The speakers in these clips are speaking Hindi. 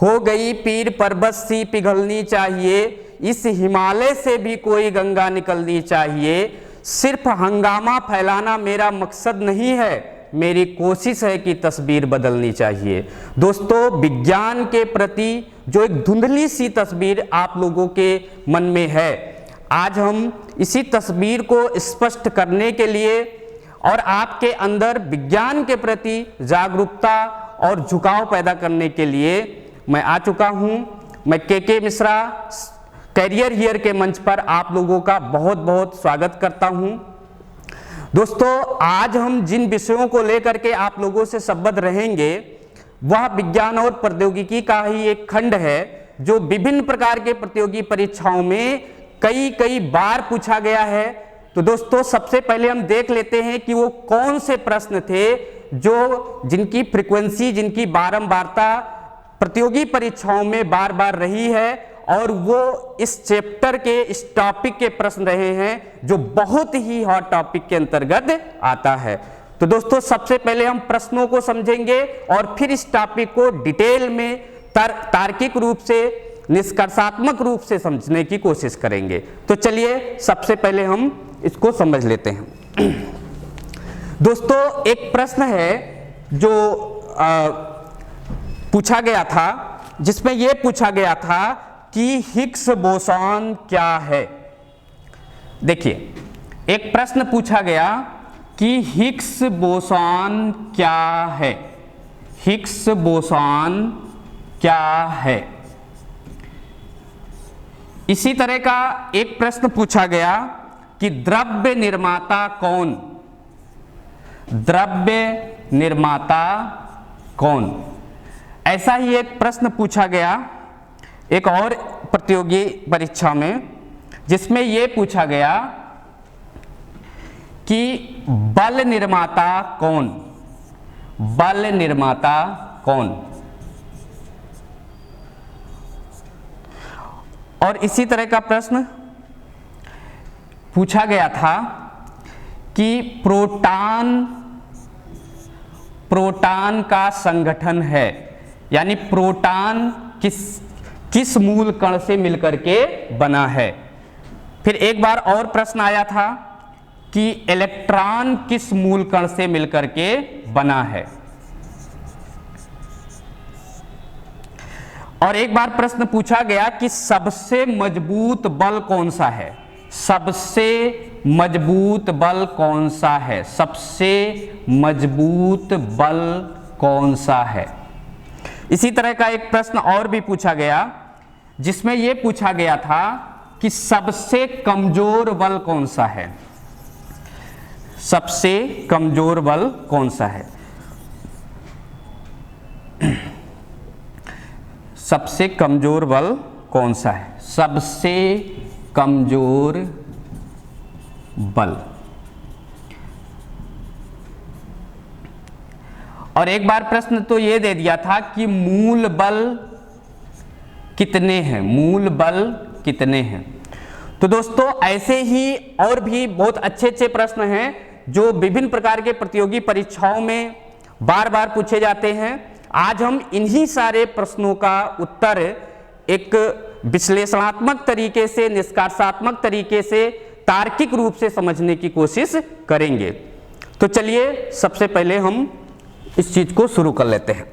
हो गई पीर पर्वत सी पिघलनी चाहिए, इस हिमालय से भी कोई गंगा निकलनी चाहिए। सिर्फ हंगामा फैलाना मेरा मकसद नहीं है, मेरी कोशिश है कि तस्वीर बदलनी चाहिए। दोस्तों, विज्ञान के प्रति जो एक धुंधली सी तस्वीर आप लोगों के मन में है, आज हम इसी तस्वीर को स्पष्ट करने के लिए और आपके अंदर विज्ञान के प्रति जागरूकता और झुकाव पैदा करने के लिए मैं आ चुका हूं। मैं के मिश्रा कैरियर हियर के मंच पर आप लोगों का बहुत बहुत स्वागत करता हूं। दोस्तों, आज हम जिन विषयों को लेकर के आप लोगों से संबद्ध रहेंगे वह विज्ञान और प्रौद्योगिकी का ही एक खंड है जो विभिन्न प्रकार के प्रतियोगी परीक्षाओं में कई बार पूछा गया है। तो दोस्तों, सबसे पहले हम देख लेते हैं कि वो कौन से प्रश्न थे जो जिनकी फ्रीक्वेंसी, जिनकी बारंबारता प्रतियोगी परीक्षाओं में बार बार रही है और वो इस चैप्टर के, इस टॉपिक के प्रश्न रहे हैं जो बहुत ही हॉट टॉपिक के अंतर्गत आता है। तो दोस्तों, सबसे पहले हम प्रश्नों को समझेंगे और फिर इस टॉपिक को डिटेल में तार्किक रूप से, निष्कर्षात्मक रूप से समझने की कोशिश करेंगे। तो चलिए सबसे पहले हम इसको समझ लेते हैं। दोस्तों, एक प्रश्न है जो पूछा गया था, जिसमें यह पूछा गया था कि हिग्स बोसॉन क्या है। देखिए, एक प्रश्न पूछा गया कि हिग्स बोसॉन क्या है। हिग्स बोसॉन क्या है। इसी तरह का एक प्रश्न पूछा गया कि द्रव्य निर्माता कौन। द्रव्य निर्माता कौन। ऐसा ही एक प्रश्न पूछा गया एक और प्रतियोगी परीक्षा में, जिसमें यह पूछा गया कि बल निर्माता कौन। बल निर्माता कौन। और इसी तरह का प्रश्न पूछा गया था कि प्रोटॉन का संगठन है, यानी प्रोटॉन किस मूल कण से मिलकर के बना है। फिर एक बार और प्रश्न आया था कि इलेक्ट्रॉन किस मूल कण से मिलकर के बना है। और एक बार प्रश्न पूछा गया कि सबसे मजबूत बल कौन सा है। सबसे मजबूत बल कौन सा है। सबसे मजबूत बल कौन सा है। इसी तरह का एक प्रश्न और भी पूछा गया, जिसमें यह पूछा गया था कि सबसे कमजोर बल कौन सा है। सबसे कमजोर बल कौन सा है। सबसे कमजोर बल कौन सा है। सबसे कमजोर बल। और एक बार प्रश्न तो यह दे दिया था कि मूल बल कितने हैं। मूल बल कितने हैं। तो दोस्तों, ऐसे ही और भी बहुत अच्छे प्रश्न हैं जो विभिन्न प्रकार के प्रतियोगी परीक्षाओं में बार बार पूछे जाते हैं। आज हम इन्हीं सारे प्रश्नों का उत्तर एक विश्लेषणात्मक तरीके से, निष्कर्षात्मक तरीके से, तार्किक रूप से समझने की कोशिश करेंगे। तो चलिए सबसे पहले हम इस चीज को शुरू कर लेते हैं।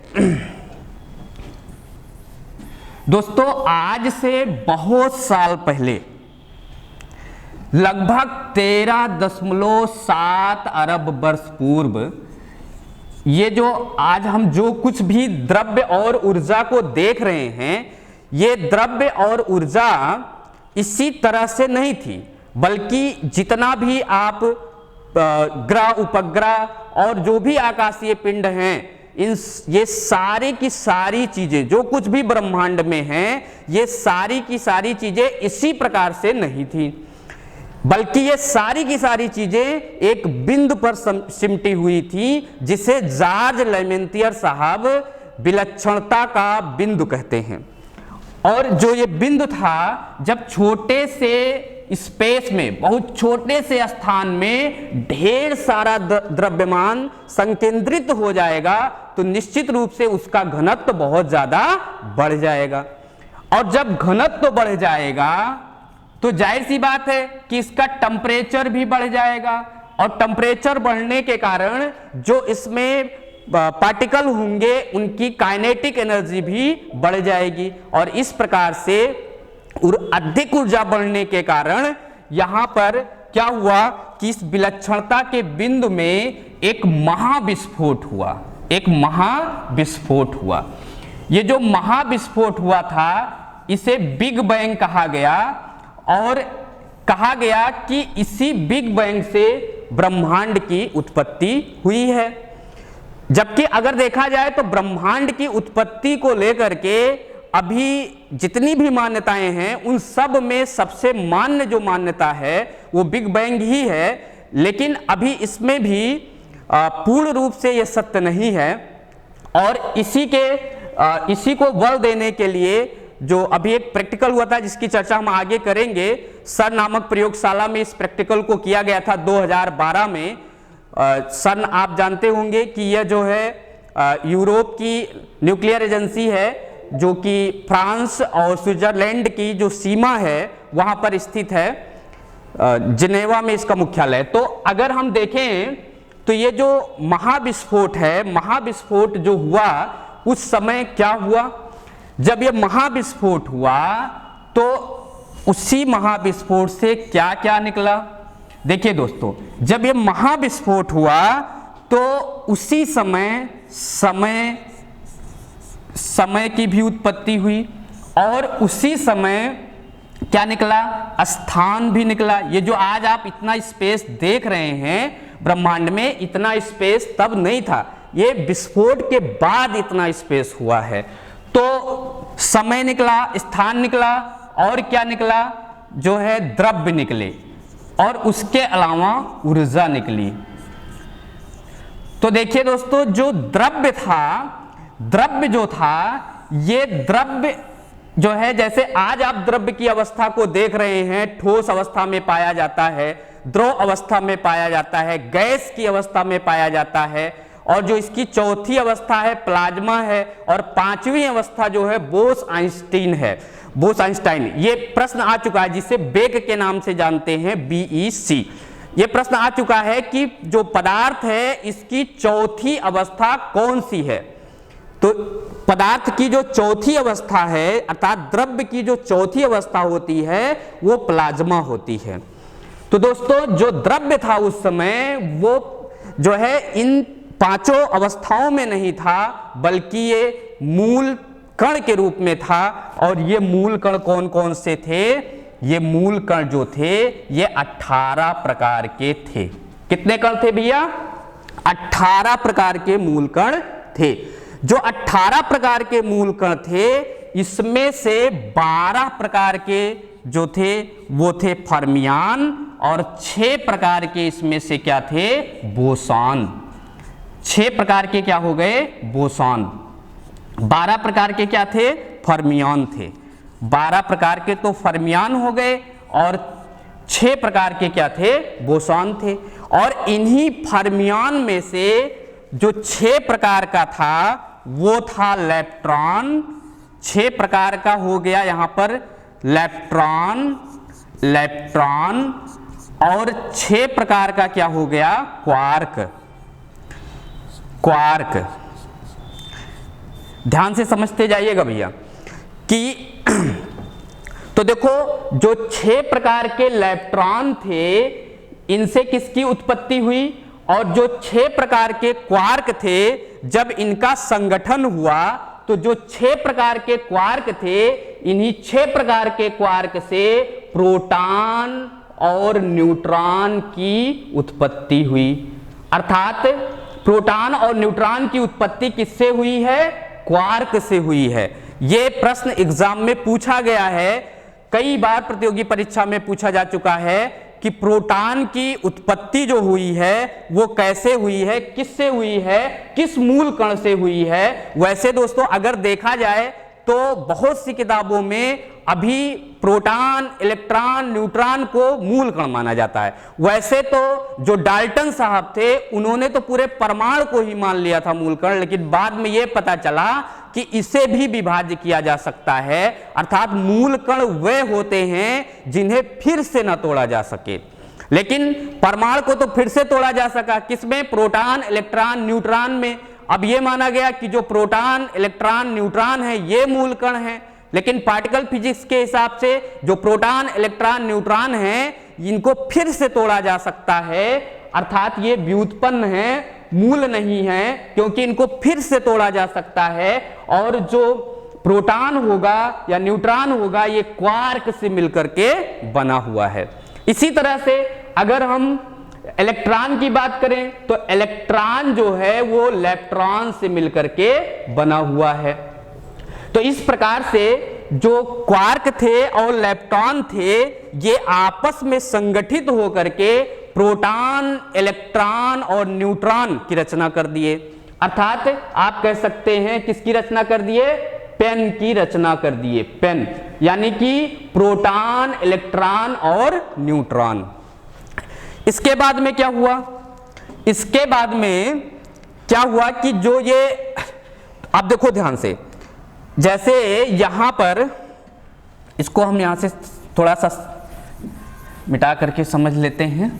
दोस्तों, आज से बहुत साल पहले, लगभग 13.7 अरब वर्ष पूर्व, ये जो आज हम जो कुछ भी द्रव्य और ऊर्जा को देख रहे हैं, ये द्रव्य और ऊर्जा इसी तरह से नहीं थी, बल्कि जितना भी आप ग्रह, उपग्रह और जो भी आकाशीय पिंड हैं, ये सारी की सारी चीजें जो कुछ भी ब्रह्मांड में हैं, ये सारी की सारी चीजें इसी प्रकार से नहीं थी, बल्कि ये सारी की सारी चीजें एक बिंदु पर सिमटी हुई थी, जिसे जॉर्ज लेमेंतियर साहब विलक्षणता का बिंदु कहते हैं। और जो ये बिंदु था, जब छोटे से स्पेस में, बहुत छोटे से स्थान में ढेर सारा द्रव्यमान संकेंद्रित हो जाएगा, तो निश्चित रूप से उसका घनत्व बहुत ज्यादा बढ़ जाएगा। और जब घनत्व बढ़ जाएगा तो जाहिर सी बात है कि इसका टेम्परेचर भी बढ़ जाएगा, और टेम्परेचर बढ़ने के कारण जो इसमें पार्टिकल होंगे उनकी काइनेटिक एनर्जी भी बढ़ जाएगी, और इस प्रकार से अधिक ऊर्जा बढ़ने के कारण यहां पर क्या हुआ कि इस विलक्षणता के बिंदु में एक महाविस्फोट हुआ, एक महाविस्फोट हुआ। ये जो महाविस्फोट हुआ था इसे बिग बैंग कहा गया, और कहा गया कि इसी बिग बैंग से ब्रह्मांड की उत्पत्ति हुई है। जबकि अगर देखा जाए तो ब्रह्मांड की उत्पत्ति को लेकर के अभी जितनी भी मान्यताएं हैं उन सब में सबसे मान्य जो मान्यता है वो बिग बैंग ही है, लेकिन अभी इसमें भी पूर्ण रूप से ये सत्य नहीं है। और इसी को बल देने के लिए जो अभी एक प्रैक्टिकल हुआ था जिसकी चर्चा हम आगे करेंगे, सन नामक प्रयोगशाला में इस प्रैक्टिकल को किया गया था 2012 में। सन आप जानते होंगे कि यह जो है यूरोप की न्यूक्लियर एजेंसी है जो कि फ्रांस और स्विट्जरलैंड की जो सीमा है वहां पर स्थित है, जिनेवा में इसका मुख्यालय। तो अगर हम देखें तो ये जो महाविस्फोट है, महाविस्फोट जो हुआ उस समय क्या हुआ, जब ये महाविस्फोट हुआ तो उसी महाविस्फोट से क्या क्या निकला। देखिए दोस्तों, जब ये महाविस्फोट हुआ तो उसी समय की भी उत्पत्ति हुई, और उसी समय क्या निकला, स्थान भी निकला। ये जो आज आप इतना स्पेस देख रहे हैं ब्रह्मांड में, इतना स्पेस तब नहीं था, ये विस्फोट के बाद इतना स्पेस हुआ है। तो समय निकला, स्थान निकला, और क्या निकला, जो है द्रव्य निकले, और उसके अलावा ऊर्जा निकली। तो देखिए दोस्तों, जो द्रव्य था, द्रव्य जो था, ये द्रव्य जो है, जैसे आज आप द्रव्य की अवस्था को देख रहे हैं, ठोस अवस्था में पाया जाता है, द्रव अवस्था में पाया जाता है, गैस की अवस्था में पाया जाता है, और जो इसकी चौथी अवस्था है प्लाज्मा है, और पांचवी अवस्था जो है बोस आइंस्टीन है, बोस आइंस्टाइन। ये प्रश्न आ चुका है जिसे बेक के नाम से जानते हैं, BEC। ये प्रश्न आ चुका है कि जो पदार्थ है इसकी चौथी अवस्था कौन सी है। तो पदार्थ की जो चौथी अवस्था है, अर्थात द्रव्य की जो चौथी अवस्था होती है वो प्लाज्मा होती है। तो दोस्तों, जो द्रव्य था उस समय वो जो है इन पांचों अवस्थाओं में नहीं था, बल्कि ये मूल कण के रूप में था। और ये मूल कण कौन कौन से थे, ये मूल कण जो थे ये 18 प्रकार के थे। कितने कण थे भैया, 18 प्रकार के मूल कण थे। जो 18 प्रकार के मूल कण थे इसमें से 12 प्रकार के जो थे वो थे फर्मियान, और 6 प्रकार के इसमें से क्या थे, बोसॉन। 6 प्रकार के क्या हो गए, बोसॉन। 12 प्रकार के क्या थे, फर्मियान थे। 12 प्रकार के तो फर्मियान हो गए, और 6 प्रकार के क्या थे, बोसॉन थे। और इन्हीं फर्मियान में से जो 6 प्रकार का था वो था इलेक्ट्रॉन। 6 प्रकार का हो गया यहां पर इलेक्ट्रॉन, इलेक्ट्रॉन, और 6 प्रकार का क्या हो गया, क्वार्क, क्वार्क। ध्यान से समझते जाइएगा भैया कि तो देखो, जो 6 प्रकार के इलेक्ट्रॉन थे इनसे किसकी उत्पत्ति हुई, और जो 6 प्रकार के क्वार्क थे जब इनका संगठन हुआ तो जो 6 प्रकार के क्वार्क थे, इन्हीं 6 प्रकार के क्वार्क से प्रोटॉन और न्यूट्रॉन की उत्पत्ति हुई। अर्थात प्रोटॉन और न्यूट्रॉन की उत्पत्ति किससे हुई है, क्वार्क से हुई है। यह प्रश्न एग्जाम में पूछा गया है, कई बार प्रतियोगी परीक्षा में पूछा जा चुका है कि प्रोटॉन की उत्पत्ति जो हुई है वो कैसे हुई है, किससे हुई है, किस मूल कण से हुई है। वैसे दोस्तों अगर देखा जाए तो बहुत सी किताबों में अभी प्रोटॉन, इलेक्ट्रॉन, न्यूट्रॉन को मूल कण माना जाता है। वैसे तो जो डाल्टन साहब थे उन्होंने तो पूरे परमाणु को ही मान लिया था मूल कण, लेकिन बाद में यह पता चला कि इसे भी विभाज्य किया जा सकता है, अर्थात मूल कण वे होते हैं जिन्हें फिर से न तोड़ा जा सके। लेकिन परमाणु को तो फिर से तोड़ा जा सका, किसमें? प्रोटॉन, इलेक्ट्रॉन, न्यूट्रॉन में। अब यह माना गया कि जो प्रोटॉन, इलेक्ट्रॉन, न्यूट्रॉन है ये मूल कण है, लेकिन पार्टिकल फिजिक्स के हिसाब से जो प्रोटॉन, इलेक्ट्रॉन, न्यूट्रॉन हैं इनको फिर से तोड़ा जा सकता है, अर्थात ये व्युत्पन्न है, मूल नहीं है, क्योंकि इनको फिर से तोड़ा जा सकता है। और जो प्रोटॉन होगा या न्यूट्रॉन होगा ये क्वार्क से मिलकर के बना हुआ है। इसी तरह से अगर हम इलेक्ट्रॉन की बात करें तो इलेक्ट्रॉन जो है वो इलेक्ट्रॉन से मिलकर के बना हुआ है। तो इस प्रकार से जो क्वार्क थे और इलेक्ट्रॉन थे ये आपस में संगठित होकर के प्रोटॉन, इलेक्ट्रॉन और न्यूट्रॉन की रचना कर दिए। अर्थात आप कह सकते हैं किसकी रचना कर दिए? पेन की रचना कर दिए। पेन यानी कि प्रोटॉन, इलेक्ट्रॉन और न्यूट्रॉन। इसके बाद में क्या हुआ? इसके बाद में क्या हुआ कि जो ये, अब देखो ध्यान से, जैसे यहां पर इसको हम यहां से थोड़ा सा मिटा करके समझ लेते हैं।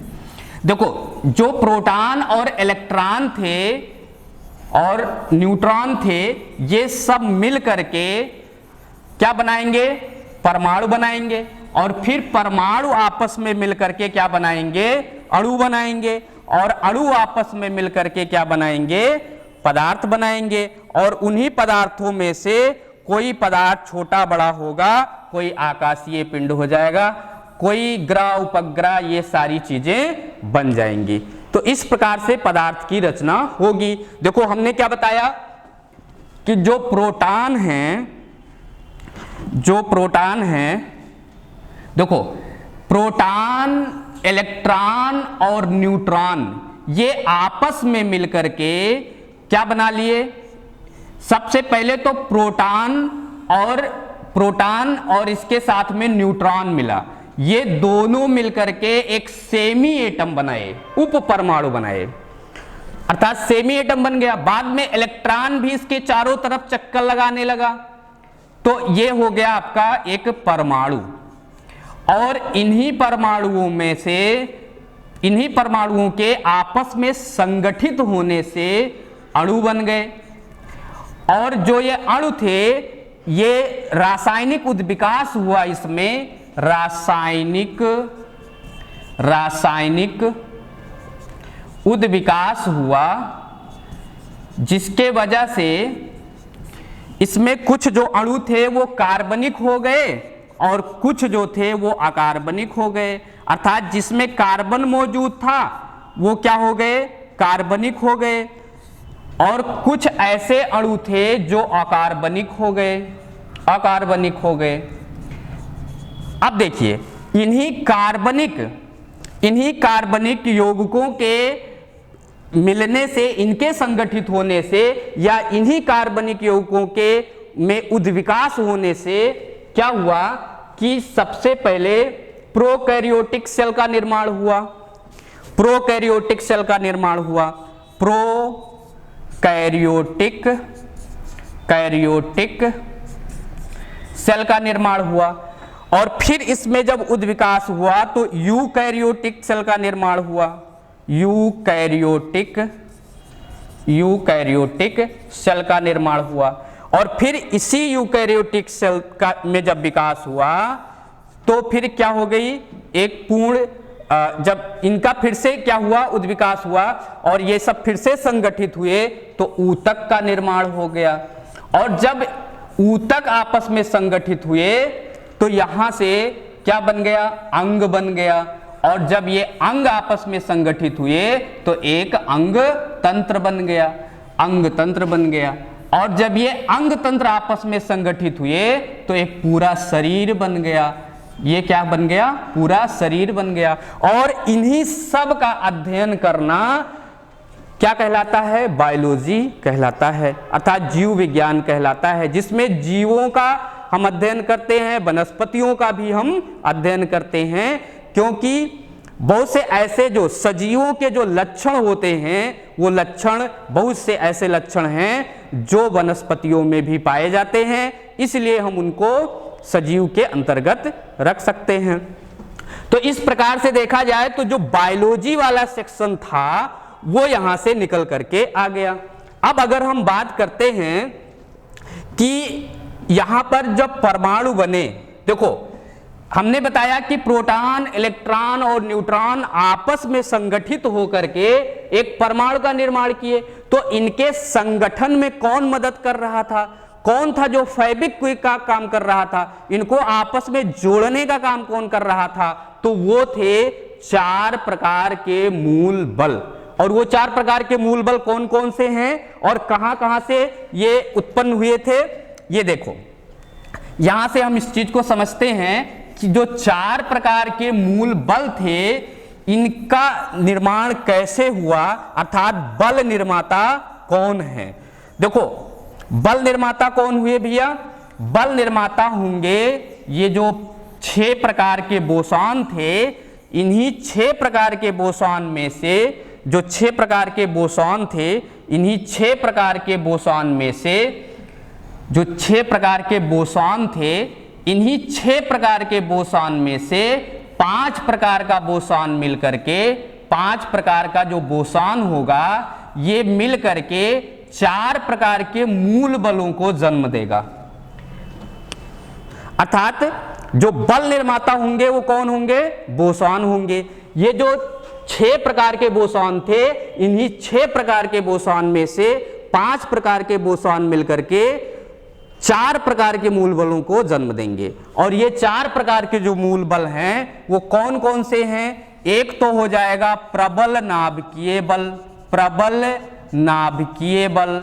देखो जो प्रोटॉन और इलेक्ट्रॉन थे और न्यूट्रॉन थे ये सब मिल करके क्या बनाएंगे? परमाणु बनाएंगे, और फिर परमाणु आपस में मिल करके क्या बनाएंगे? अणु बनाएंगे, और अणु आपस में मिल करके क्या बनाएंगे? पदार्थ बनाएंगे। और उन्हीं पदार्थों में से कोई पदार्थ छोटा बड़ा होगा, कोई आकाशीय पिंड हो जाएगा, कोई ग्रह, उपग्रह, ये सारी चीजें बन जाएंगी। तो इस प्रकार से पदार्थ की रचना होगी। देखो हमने क्या बताया कि जो प्रोटॉन हैं, देखो प्रोटॉन, इलेक्ट्रॉन और न्यूट्रॉन ये आपस में मिलकर के क्या बना लिए? सबसे पहले तो प्रोटॉन और इसके साथ में न्यूट्रॉन मिला, ये दोनों मिलकर के एक सेमी एटम बनाए, उप परमाणु बनाए, अर्थात सेमी एटम बन गया। बाद में इलेक्ट्रॉन भी इसके चारों तरफ चक्कर लगाने लगा, तो ये हो गया आपका एक परमाणु। और इन्हीं परमाणुओं के आपस में संगठित होने से अणु बन गए। और जो ये अणु थे ये रासायनिक उद्विकास हुआ, इसमें रासायनिक उद्विकास हुआ, जिसके वजह से इसमें कुछ जो अणु थे वो कार्बनिक हो गए और कुछ जो थे वो अकार्बनिक हो गए। अर्थात जिसमें कार्बन मौजूद था वो क्या हो गए? कार्बनिक हो गए, और कुछ ऐसे अणु थे जो अकार्बनिक हो गए। अब देखिए इन्हीं कार्बनिक यौगिकों के मिलने से, इनके संगठित होने से, या इन्हीं कार्बनिक यौगिकों के में उद्विकास होने से क्या हुआ कि सबसे पहले प्रोकैरियोटिक सेल का निर्माण हुआ। प्रोकैरियोटिक सेल का निर्माण हुआ, और फिर इसमें जब उद्विकास हुआ तो यूकैरियोटिक सेल का निर्माण हुआ। यूकैरियोटिक सेल का निर्माण हुआ, और फिर इसी यूकैरियोटिक सेल का में जब विकास हुआ तो फिर क्या हो गई? एक पूर्ण, जब इनका फिर से क्या हुआ? उद्विकास हुआ, और ये सब फिर से संगठित हुए तो ऊतक का निर्माण हो गया। और जब ऊतक आपस में संगठित हुए तो यहां से क्या बन गया? अंग बन गया। और जब ये अंग आपस में संगठित हुए तो एक अंग तंत्र बन गया। और जब ये अंग तंत्र आपस में संगठित हुए तो एक पूरा शरीर बन गया। ये क्या बन गया? पूरा शरीर बन गया। और इन्हीं सब का अध्ययन करना क्या कहलाता है? बायोलॉजी कहलाता है, अर्थात जीव विज्ञान कहलाता है, जिसमें जीवों का हम अध्ययन करते हैं, वनस्पतियों का भी हम अध्ययन करते हैं, क्योंकि बहुत से ऐसे जो सजीवों के जो लक्षण होते हैं वो लक्षण बहुत से ऐसे लक्षण हैं जो वनस्पतियों में भी पाए जाते हैं, इसलिए हम उनको सजीव के अंतर्गत रख सकते हैं। तो इस प्रकार से देखा जाए तो जो बायोलॉजी वाला सेक्शन था वो यहां से निकल करके आ गया। अब अगर हम बात करते हैं कि यहां पर जब परमाणु बने, देखो हमने बताया कि प्रोटॉन, इलेक्ट्रॉन और न्यूट्रॉन आपस में संगठित होकर के एक परमाणु का निर्माण किए, तो इनके संगठन में कौन मदद कर रहा था, कौन था जो फेविक्विक का काम कर रहा था, इनको आपस में जोड़ने का काम कौन कर रहा था, तो वो थे 4 प्रकार के मूल बल। और वो 4 प्रकार के मूल बल कौन कौन से हैं और कहां कहां से ये उत्पन्न हुए थे, ये देखो। यहां से हम इस चीज को समझते हैं कि जो 4 प्रकार के मूल बल थे इनका निर्माण कैसे हुआ, अर्थात बल निर्माता कौन है। देखो बल निर्माता कौन हुए भैया, बल निर्माता होंगे ये जो 6 प्रकार के बोसॉन थे, इन्हीं 6 प्रकार के बोसॉन में से जो 6 प्रकार के बोसॉन थे, इन्हीं 6 प्रकार के बोसॉन में से जो 6 प्रकार के बोसॉन थे, इन्हीं 6 प्रकार के बोसॉन में से 5 प्रकार का बोसॉन मिल करके 5 प्रकार का जो बोसॉन होगा ये मिल करके 4 प्रकार के मूल बलों को जन्म देगा। अर्थात जो बल निर्माता होंगे वो कौन होंगे, बोसॉन होंगे। ये जो 6 प्रकार के बोसॉन थे, इन्हीं 6 प्रकार के बोसॉन में से 5 प्रकार के बोसॉन मिलकर के 4 प्रकार के मूल बलों को जन्म देंगे। और ये 4 प्रकार के जो मूल बल हैं वो कौन कौन से हैं, एक तो हो जाएगा प्रबल नाभिकीय बल, प्रबल नाभिकीय बल,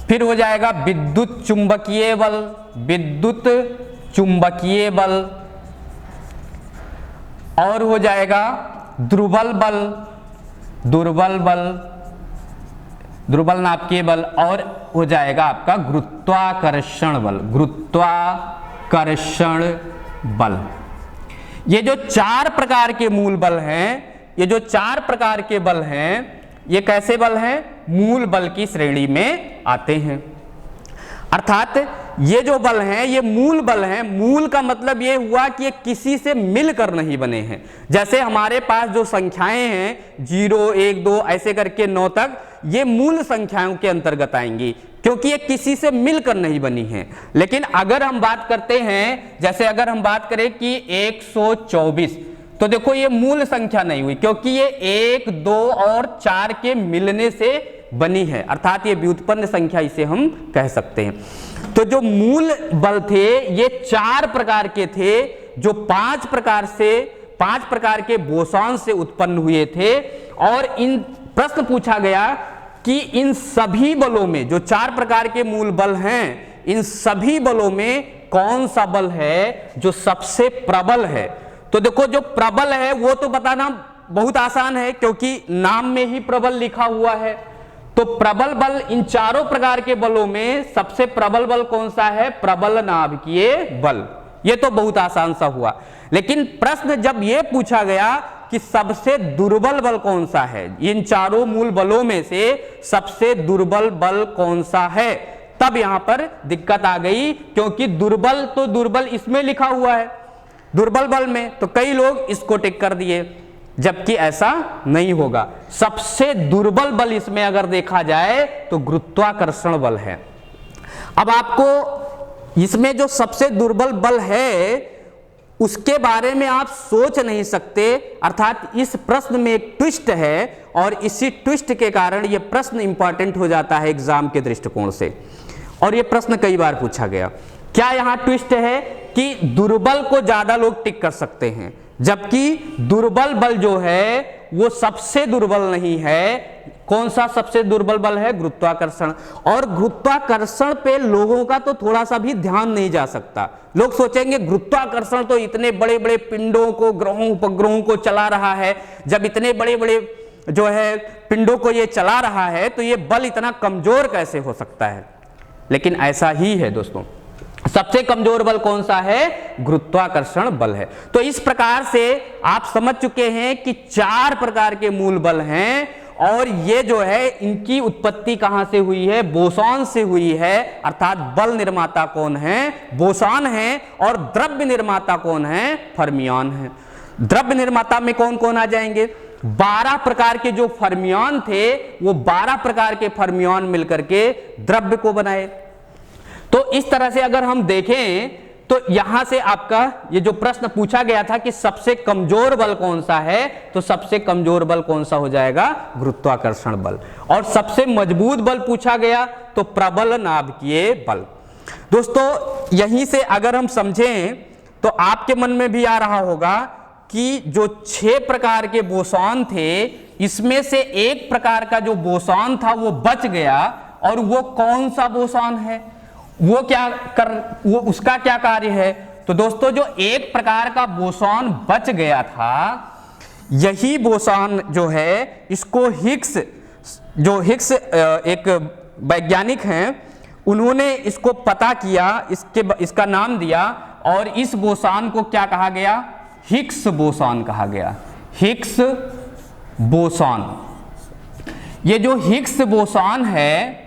फिर हो जाएगा विद्युत चुंबकीय बल, विद्युत चुंबकीय बल, और हो जाएगा दुर्बल बल, दुर्बल बल, दुर्बल नाभिकीय बल, और हो जाएगा आपका गुरुत्वाकर्षण बल, गुरुत्वाकर्षण बल। ये जो 4 प्रकार के मूल बल हैं, ये जो 4 प्रकार के बल हैं, ये कैसे बल हैं, मूल बल की श्रेणी में आते हैं। अर्थात ये जो बल हैं ये मूल बल हैं। मूल का मतलब ये हुआ कि ये किसी से मिलकर नहीं बने हैं। जैसे हमारे पास जो संख्याएं हैं 0, 1, 2 ऐसे करके 9 तक, ये मूल संख्याओं के अंतर्गत आएंगी क्योंकि ये किसी से मिलकर नहीं बनी है। लेकिन अगर हम बात करते हैं, जैसे अगर हम बात करें कि 124, तो देखो ये मूल संख्या नहीं हुई क्योंकि ये 1, 2 और 4 के मिलने से बनी है, अर्थात ये व्युत्पन्न संख्या इसे हम कह सकते हैं। तो जो मूल बल थे ये 4 प्रकार के थे जो 5 प्रकार के बोसॉन से उत्पन्न हुए थे। और इन प्रश्न पूछा गया कि इन सभी बलों में जो 4 प्रकार के मूल बल हैं, इन सभी बलों में कौन सा बल है जो सबसे प्रबल है। तो देखो जो प्रबल है वो तो बताना बहुत आसान है क्योंकि नाम में ही प्रबल लिखा हुआ है। तो प्रबल बल इन 4 प्रकार के बलों में सबसे प्रबल बल कौन सा है, प्रबल नाभिकीय बल। ये तो बहुत आसान सा हुआ। लेकिन प्रश्न जब ये पूछा गया कि सबसे दुर्बल बल कौन सा है, इन 4 मूल बलों में से सबसे दुर्बल बल कौन सा है, तब यहां पर दिक्कत आ गई क्योंकि दुर्बल तो दुर्बल इसमें लिखा हुआ है, दुर्बल बल में, तो कई लोग इसको टिक कर दिए, जबकि ऐसा नहीं होगा। सबसे दुर्बल बल इसमें अगर देखा जाए तो गुरुत्वाकर्षण बल है। अब आपको इसमें जो सबसे दुर्बल बल है उसके बारे में आप सोच नहीं सकते, अर्थात इस प्रश्न में एक ट्विस्ट है और इसी ट्विस्ट के कारण यह प्रश्न इंपॉर्टेंट हो जाता है एग्जाम के दृष्टिकोण से। और यह प्रश्न कई बार पूछा गया। क्या यहां ट्विस्ट है कि दुर्बल को ज्यादा लोग टिक कर सकते हैं, जबकि दुर्बल बल जो है वो सबसे दुर्बल नहीं है। कौन सा सबसे दुर्बल बल है, गुरुत्वाकर्षण। और गुरुत्वाकर्षण पे लोगों का तो थोड़ा सा भी ध्यान नहीं जा सकता। लोग सोचेंगे गुरुत्वाकर्षण तो इतने बड़े बड़े पिंडों को, ग्रहों उपग्रहों को चला रहा है, जब इतने बड़े बड़े जो है पिंडों को ये चला रहा है तो ये बल इतना कमजोर कैसे हो सकता है। लेकिन ऐसा ही है दोस्तों, सबसे कमजोर बल कौन सा है? गुरुत्वाकर्षण बल है। तो इस प्रकार से आप समझ चुके हैं कि 4 प्रकार के मूल बल हैं और ये जो है इनकी उत्पत्ति कहां से हुई है? बोसॉन से हुई है। अर्थात बल निर्माता कौन है? बोसॉन है। और द्रव्य निर्माता कौन है? फर्मियन है। द्रव्य निर्माता में कौन कौन आ जाएंगे? 12 प्रकार के जो फर्मियन थे वो 12 प्रकार के फर्मियन मिलकर के द्रव्य को बनाए। तो इस तरह से अगर हम देखें तो यहां से आपका ये जो प्रश्न पूछा गया था कि सबसे कमजोर बल कौन सा है, तो सबसे कमजोर बल कौन सा हो जाएगा? गुरुत्वाकर्षण बल। और सबसे मजबूत बल पूछा गया तो प्रबल नाभिकीय बल। दोस्तों यहीं से अगर हम समझें तो आपके मन में भी आ रहा होगा कि जो 6 प्रकार के बोसॉन थे इसमें से एक प्रकार का जो बोसॉन था वो बच गया। और वो कौन सा बोसॉन है? वो उसका क्या कार्य है? तो दोस्तों जो एक प्रकार का बोसॉन बच गया था, यही बोसॉन जो है इसको हिग्स एक वैज्ञानिक हैं, उन्होंने इसको पता किया, इसका नाम दिया और इस बोसॉन को क्या कहा गया? हिग्स बोसॉन कहा गया। Higgs boson. ये जो हिग्स बोसॉन है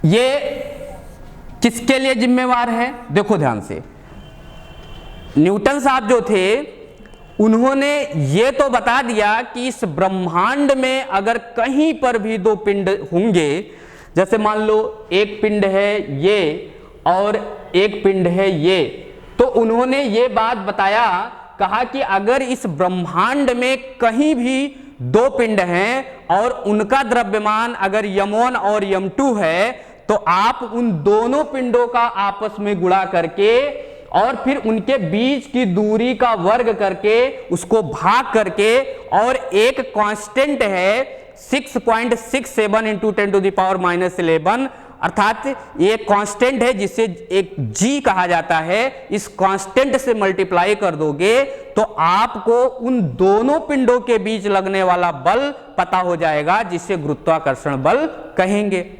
ये किसके लिए जिम्मेवार है? देखो ध्यान से, न्यूटन साहब जो थे उन्होंने ये तो बता दिया कि इस ब्रह्मांड में अगर कहीं पर भी 2 पिंड होंगे, जैसे मान लो एक पिंड है ये और एक पिंड है ये, तो उन्होंने ये बात बताया, कहा कि अगर इस ब्रह्मांड में कहीं भी 2 पिंड हैं और उनका द्रव्यमान अगर m1 और m2 है तो आप उन दोनों पिंडों का आपस में गुणा करके और फिर उनके बीच की दूरी का वर्ग करके उसको भाग करके और एक कांस्टेंट है 6.67 इंटू 10⁻⁻11, अर्थात ये कांस्टेंट है जिसे एक g कहा जाता है, इस कांस्टेंट से मल्टीप्लाई कर दोगे तो आपको उन दोनों पिंडों के बीच लगने वाला बल पता हो जाएगा, जिसे गुरुत्वाकर्षण बल कहेंगे।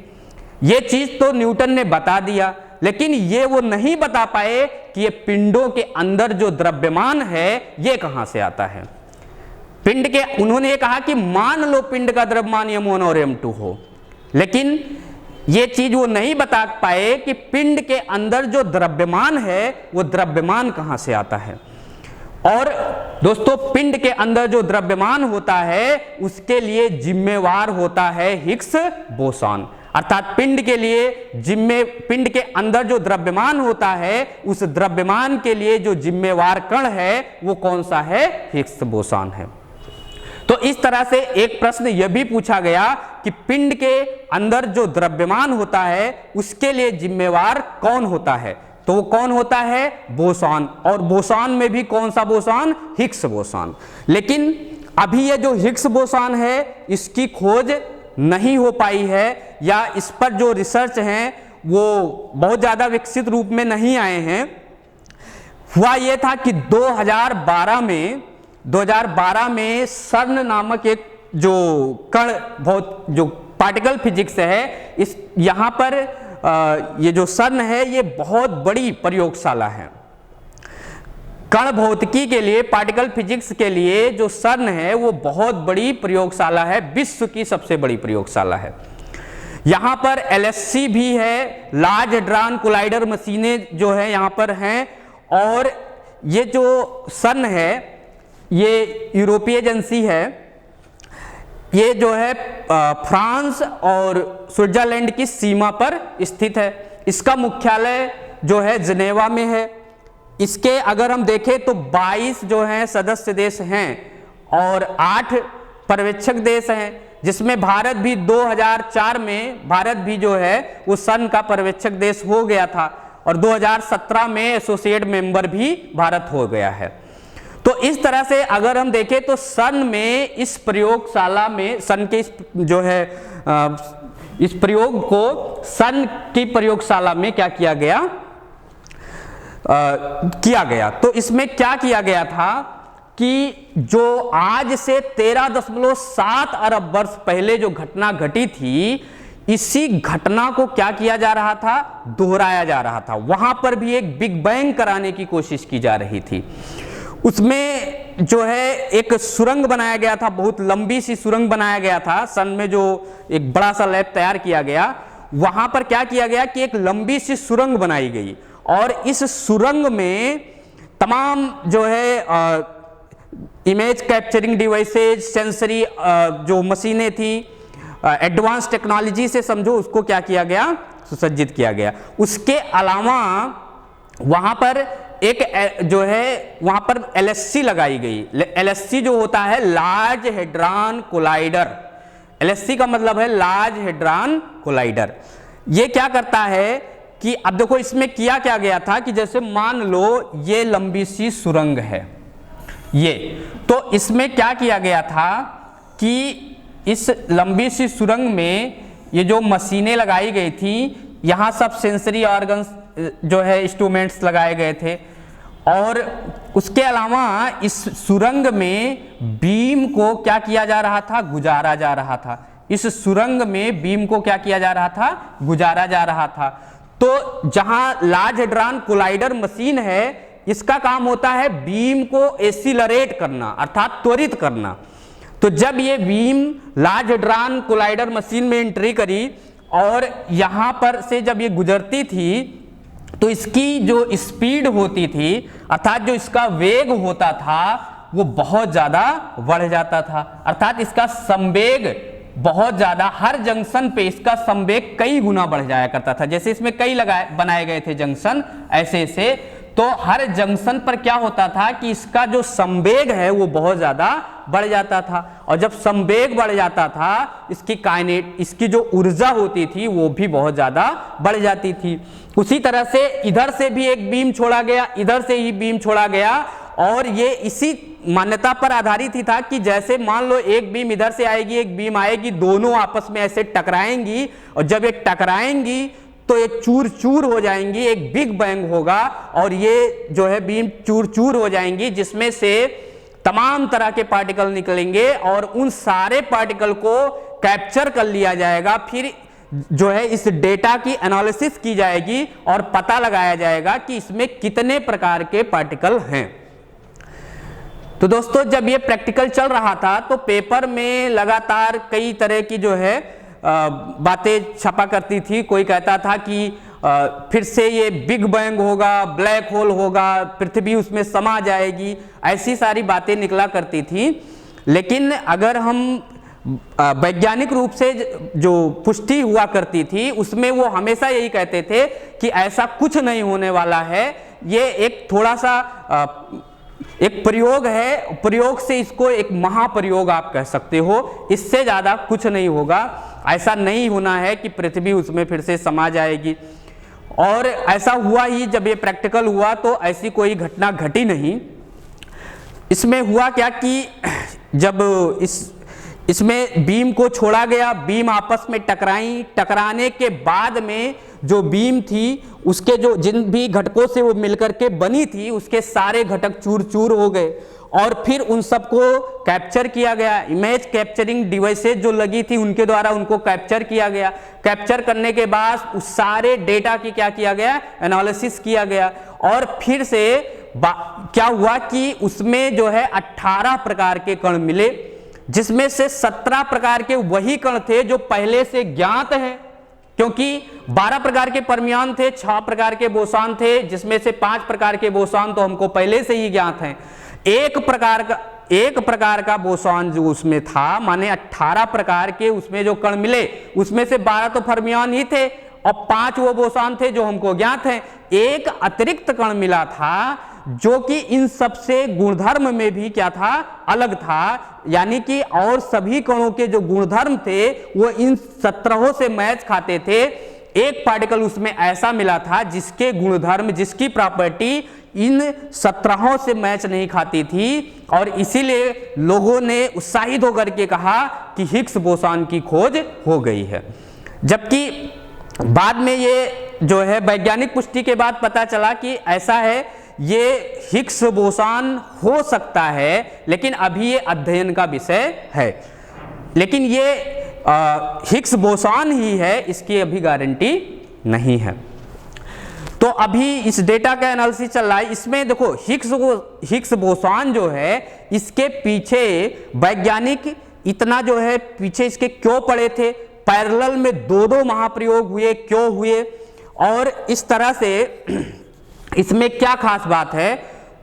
ये चीज तो न्यूटन ने बता दिया, लेकिन ये वो नहीं बता पाए कि ये पिंडों के अंदर जो द्रव्यमान है ये कहां से आता है। पिंड के उन्होंने ये कहा कि मान लो पिंड का द्रव्यमान m1 और m2 हो, लेकिन ये चीज वो नहीं बता पाए कि पिंड के अंदर जो द्रव्यमान है वो द्रव्यमान कहां से आता है। और दोस्तों पिंड के अंदर जो द्रव्यमान होता है उसके लिए जिम्मेवार होता है हिग्स बोसॉन। अर्थात पिंड के अंदर जो द्रव्यमान होता है उस द्रव्यमान के लिए जो जिम्मेवार कण है वो कौन सा है? हिग्स बोसॉन है। तो इस तरह से एक प्रश्न यह भी पूछा गया कि पिंड के अंदर जो द्रव्यमान होता है उसके लिए जिम्मेवार कौन होता है? तो वो कौन होता है? बोसॉन। और बोसॉन में भी कौन सा बोसॉन? Higgs boson. लेकिन अभी ये जो हिग्स बोसॉन है इसकी खोज नहीं हो पाई है, या इस पर जो रिसर्च हैं वो बहुत ज्यादा विकसित रूप में नहीं आए हैं। हुआ ये था कि 2012 में सर्न नामक एक जो जो पार्टिकल फिजिक्स है, इस यहाँ पर ये जो सर्न है ये बहुत बड़ी प्रयोगशाला है। कण भौतिकी के लिए, पार्टिकल फिजिक्स के लिए जो सर्न है वो बहुत बड़ी प्रयोगशाला है, विश्व की सबसे बड़ी प्रयोगशाला है। यहाँ पर LHC भी है, लार्ज हैड्रॉन कोलाइडर मशीनें जो है यहाँ पर हैं। और ये जो सर्न है ये यूरोपीय एजेंसी है, ये जो है फ्रांस और स्विट्जरलैंड की सीमा पर स्थित है। इसका मुख्यालय जो है जिनेवा में है। इसके अगर हम देखें तो 22 जो हैं सदस्य देश हैं और 8 पर्यवेक्षक देश हैं, जिसमें भारत भी 2004 में भारत भी जो है वो सर्न का पर्यवेक्षक देश हो गया था और 2017 में एसोसिएट मेंबर भी भारत हो गया है। तो इस तरह से अगर हम देखें तो सर्न में इस प्रयोगशाला में सर्न के इस प्रयोग को सर्न की प्रयोगशाला में क्या किया गया तो इसमें क्या किया गया था कि जो आज से 13.7 अरब वर्ष पहले जो घटना घटी थी, इसी घटना को क्या किया जा रहा था, दोहराया जा रहा था। वहां पर भी एक बिग बैंग कराने की कोशिश की जा रही थी। उसमें जो है एक सुरंग बनाया गया था, बहुत लंबी सी सुरंग बनाया गया था। सन में जो एक बड़ा सा लैब तैयार किया गया, वहां पर क्या किया गया कि एक लंबी सी सुरंग बनाई गई और इस सुरंग में तमाम जो है इमेज कैप्चरिंग डिवाइसेज, सेंसरी जो मशीनें थी, एडवांस टेक्नोलॉजी से समझो उसको क्या किया गया, सुसज्जित किया गया। उसके अलावा वहां पर एक जो है वहां पर LHC लगाई गई। LHC जो होता है लार्ज हेड्रॉन कोलाइडर, LHC का मतलब है लार्ज हेड्रॉन कोलाइडर। ये क्या करता है कि अब देखो इसमें किया क्या गया था कि जैसे मान लो ये लंबी सी सुरंग है ये, तो इसमें क्या किया गया था कि इस लंबी सी सुरंग में ये जो मशीनें लगाई गई थी, यहाँ सब सेंसरी ऑर्गन्स जो है इंस्ट्रूमेंट्स लगाए गए थे और उसके अलावा इस सुरंग में बीम को क्या किया जा रहा था, गुजारा जा रहा था। इस सुरंग में बीम को क्या किया जा रहा था, गुजारा जा रहा था। तो जहां लार्ज हेड्रॉन कोलाइडर मशीन है, इसका काम होता है बीम को एसिलरेट करना अर्थात त्वरित करना। तो जब ये beam large hadron collider machine में एंट्री करी और यहां पर से जब ये गुजरती थी तो इसकी जो स्पीड होती थी अर्थात जो इसका वेग होता था वो बहुत ज्यादा बढ़ जाता था, अर्थात इसका संवेग बहुत ज्यादा, हर जंक्शन पे इसका संवेग कई गुना बढ़ जाया करता था। जैसे इसमें कई बनाए गए थे जंक्शन ऐसे ऐसे, तो हर जंक्शन पर क्या होता था कि इसका जो संवेग है वो बहुत ज्यादा बढ़ जाता था और जब संवेग बढ़ जाता था इसकी जो ऊर्जा होती थी वो भी बहुत ज्यादा बढ़ जाती थी। उसी तरह से इधर से भी एक बीम छोड़ा गया, इधर से ही बीम छोड़ा गया और ये इसी मान्यता पर आधारित ही था कि जैसे मान लो एक बीम इधर से आएगी एक बीम आएगी, दोनों आपस में ऐसे टकराएंगी और जब ये टकराएंगी तो ये चूर चूर हो जाएंगी, एक बिग बैंग होगा और ये जो है बीम चूर चूर हो जाएंगी जिसमें से तमाम तरह के पार्टिकल निकलेंगे और उन सारे पार्टिकल को कैप्चर कर लिया जाएगा। फिर जो है इस डेटा की एनालिसिस की जाएगी और पता लगाया जाएगा कि इसमें कितने प्रकार के पार्टिकल हैं। तो दोस्तों जब ये प्रैक्टिकल चल रहा था तो पेपर में लगातार कई तरह की जो है बातें छपा करती थी। कोई कहता था कि फिर से ये बिग बैंग होगा, ब्लैक होल होगा, पृथ्वी उसमें समा जाएगी, ऐसी सारी बातें निकला करती थी। लेकिन अगर हम वैज्ञानिक रूप से जो पुष्टि हुआ करती थी उसमें वो हमेशा यही कहते थे कि ऐसा कुछ नहीं होने वाला है, ये एक थोड़ा सा एक प्रयोग है, प्रयोग से इसको एक महाप्रयोग आप कह सकते हो, इससे ज्यादा कुछ नहीं होगा। ऐसा नहीं होना है कि पृथ्वी उसमें फिर से समा जाएगी। और ऐसा हुआ ही, जब ये प्रैक्टिकल हुआ तो ऐसी कोई घटना घटी नहीं। इसमें हुआ क्या कि जब इसमें बीम को छोड़ा गया, बीम आपस में टकराई, टकराने के बाद में जो बीम थी उसके जो जिन भी घटकों से वो मिलकर के बनी थी उसके सारे घटक चूर चूर हो गए और फिर उन सबको कैप्चर किया गया। इमेज कैप्चरिंग डिवाइसेज जो लगी थी उनके द्वारा उनको कैप्चर किया गया। कैप्चर करने के बाद उस सारे डेटा की क्या किया गया, एनालिसिस किया गया और फिर से क्या हुआ कि उसमें जो है 18 प्रकार के कण मिले, जिसमें से 17 प्रकार के वही कण थे जो पहले से ज्ञात हैं, क्योंकि 12 प्रकार के परमियान थे, 6 प्रकार के बोसान थे, जिसमें से 5 प्रकार के बोसान तो हमको पहले से ही ज्ञात हैं। एक प्रकार का बोसान जो उसमें था, माने 18 प्रकार के उसमें जो कण मिले उसमें से 12 तो फर्मियान ही थे और 5 वो बोसान थे जो हमको ज्ञात हैं। एक अतिरिक्त कण मिला था जो कि इन सबसे गुणधर्म में भी क्या था, अलग था, यानी कि और सभी कणों के जो गुणधर्म थे वो इन 17 से मैच खाते थे। एक पार्टिकल उसमें ऐसा मिला था जिसके गुणधर्म, जिसकी प्रॉपर्टी इन 17 से मैच नहीं खाती थी और इसीलिए लोगों ने उत्साहित होकर के कहा कि हिग्स बोसान की खोज हो गई है। जबकि बाद में ये जो है वैज्ञानिक पुष्टि के बाद पता चला कि ऐसा है, ये हिग्स बोसान हो सकता है लेकिन अभी ये अध्ययन का विषय है। लेकिन ये हिग्स बोसॉन ही है, इसकी अभी गारंटी नहीं है। तो अभी इस डेटा का एनालिसिस चल रहा है, इसमें देखो हिग्स बोसॉन जो है इसके पीछे वैज्ञानिक इतना जो है पीछे इसके क्यों पड़े थे, पैरेलल में दो महाप्रयोग हुए, क्यों हुए, और इस तरह से इसमें क्या खास बात है।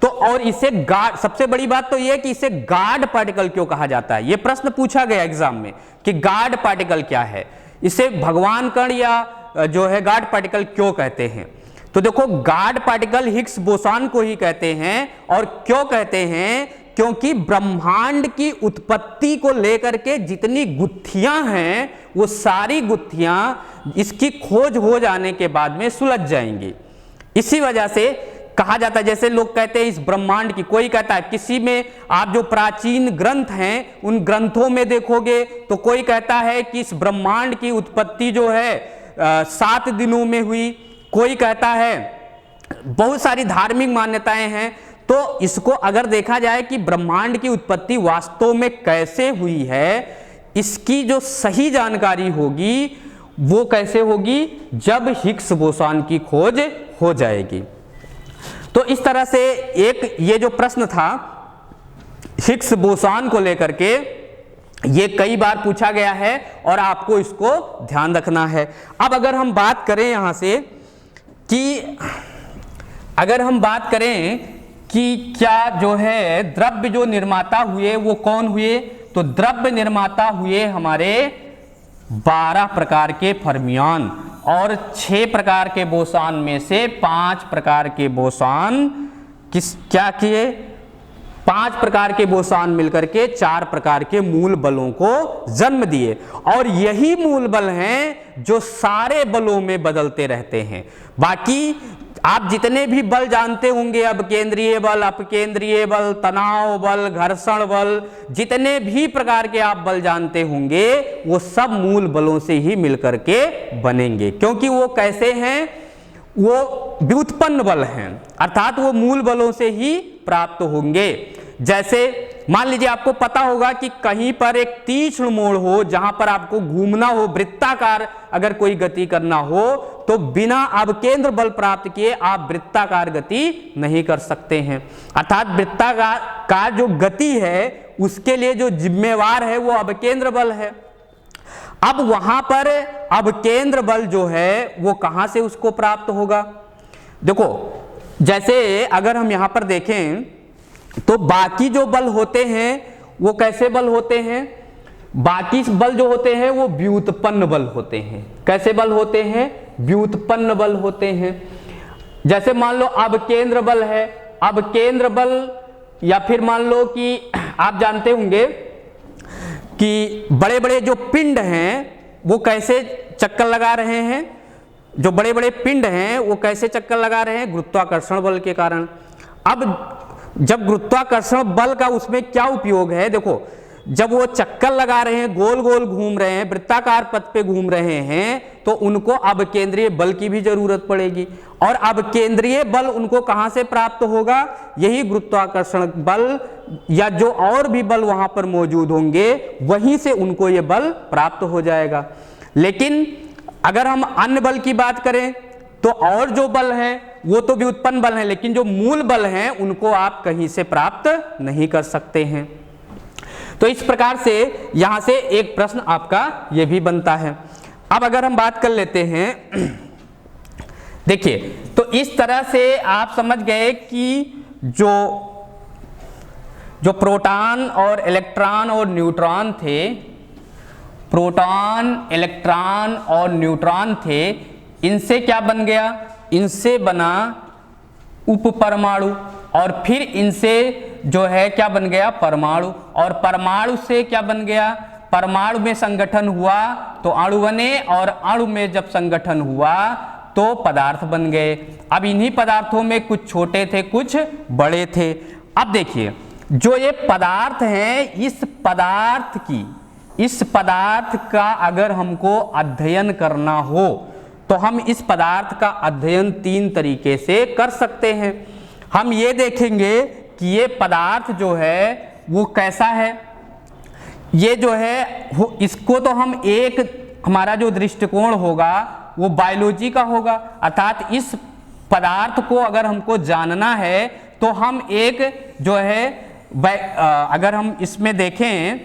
तो और इसे गार्ड, सबसे बड़ी बात तो यह है कि इसे गार्ड पार्टिकल क्यों कहा जाता है, यह प्रश्न पूछा गया एग्जाम में कि गार्ड पार्टिकल क्या है, इसे भगवान कण या जो है गार्ड पार्टिकल क्यों कहते हैं। तो देखो गार्ड पार्टिकल हिग्स बोसॉन को ही कहते हैं, और क्यों कहते हैं, क्योंकि ब्रह्मांड की उत्पत्ति को लेकर के जितनी गुत्थियां हैं वो सारी गुत्थियां इसकी खोज हो जाने के बाद में सुलझ जाएंगी। इसी वजह से कहा जाता है, जैसे लोग कहते हैं इस ब्रह्मांड की, कोई कहता है किसी में आप जो प्राचीन ग्रंथ हैं उन ग्रंथों में देखोगे तो कोई कहता है कि इस ब्रह्मांड की उत्पत्ति जो है 7 दिनों में हुई, कोई कहता है बहुत सारी धार्मिक मान्यताएं हैं। तो इसको अगर देखा जाए कि ब्रह्मांड की उत्पत्ति वास्तव में कैसे हुई है, इसकी जो सही जानकारी होगी वो कैसे होगी, जब हिग्स बोसॉन की खोज हो जाएगी। तो इस तरह से एक ये जो प्रश्न था हिग्स बोसॉन को लेकर के, ये कई बार पूछा गया है और आपको इसको ध्यान रखना है। अब अगर हम बात करें यहां से कि अगर हम बात करें कि क्या जो है द्रव्य जो निर्माता हुए वो कौन हुए, तो द्रव्य निर्माता हुए हमारे 12 प्रकार के फर्मियन, और 6 प्रकार के बोसॉन में से 5 प्रकार के बोसॉन क्या किए, 5 प्रकार के बोसॉन मिलकर के 4 प्रकार के मूल बलों को जन्म दिए, और यही मूल बल हैं जो सारे बलों में बदलते रहते हैं। बाकी आप जितने भी बल जानते होंगे, अब केंद्रीय बल, अपकेंद्रीय बल, तनाव बल, घर्षण बल, जितने भी प्रकार के आप बल जानते होंगे वो सब मूल बलों से ही मिलकर के बनेंगे, क्योंकि वो कैसे हैं, वो व्युत्पन्न बल हैं, अर्थात वो मूल बलों से ही प्राप्त होंगे। जैसे मान लीजिए आपको पता होगा कि कहीं पर एक तीक्ष्ण मोड़ हो, जहां पर आपको घूमना हो, वृत्ताकार अगर कोई गति करना हो, तो बिना अवकेंद्र बल प्राप्त किए आप वृत्ताकार गति नहीं कर सकते हैं। अर्थात वृत्ताकार जो गति है उसके लिए जो जिम्मेवार है वो अवकेंद्र बल है। अब वहां पर अवकेंद्र बल जो है वो कहां से उसको प्राप्त होगा, देखो जैसे अगर हम यहां पर देखें तो बाकी जो बल होते हैं वो कैसे बल होते हैं, बाकी बल जो होते हैं वो व्युत्पन्न बल होते हैं। कैसे बल होते हैं, व्युत्पन्न बल होते हैं। जैसे मान लो अब केंद्र बल है, अब केंद्र बल, या फिर मान लो कि आप जानते होंगे कि बड़े बड़े जो पिंड हैं वो कैसे चक्कर लगा रहे हैं, जो बड़े बड़े पिंड हैं वो कैसे चक्कर लगा रहे हैं, गुरुत्वाकर्षण बल के कारण। अब जब गुरुत्वाकर्षण बल का उसमें क्या उपयोग है, देखो जब वो चक्कर लगा रहे हैं, गोल गोल घूम रहे हैं, वृत्ताकार पथ पे घूम रहे हैं, तो उनको अवकेंद्रीय बल की भी जरूरत पड़ेगी, और अवकेंद्रीय बल उनको कहां से प्राप्त होगा, यही गुरुत्वाकर्षण बल या जो और भी बल वहां पर मौजूद होंगे वहीं से उनको ये बल प्राप्त हो जाएगा। लेकिन अगर हम अन्य बल की बात करें तो और जो बल हैं वो तो व्युत्पन्न बल हैं, लेकिन जो मूल बल हैं उनको आप कहीं से प्राप्त नहीं कर सकते हैं। तो इस प्रकार से यहां से एक प्रश्न आपका ये भी बनता है। अब अगर हम बात कर लेते हैं, देखिए तो इस तरह से आप समझ गए कि जो प्रोटॉन और इलेक्ट्रॉन और न्यूट्रॉन थे, प्रोटॉन, इलेक्ट्रॉन और न्यूट्रॉन थे, इनसे क्या बन गया, इनसे बना उप परमाणु, और फिर इनसे जो है क्या बन गया, परमाणु, और परमाणु से क्या बन गया, परमाणु में संगठन हुआ तो अणु बने, और अणु में जब संगठन हुआ तो पदार्थ बन गए। अब इन्हीं पदार्थों में कुछ छोटे थे कुछ बड़े थे। अब देखिए जो ये पदार्थ हैं, इस पदार्थ का अगर हमको अध्ययन करना हो तो हम इस पदार्थ का अध्ययन 3 तरीके से कर सकते हैं। हम ये देखेंगे कि ये पदार्थ जो है वो कैसा है, ये जो है इसको तो हम एक हमारा जो दृष्टिकोण होगा वो बायोलॉजी का होगा, अर्थात इस पदार्थ को अगर हमको जानना है तो हम एक जो है अगर हम इसमें देखें,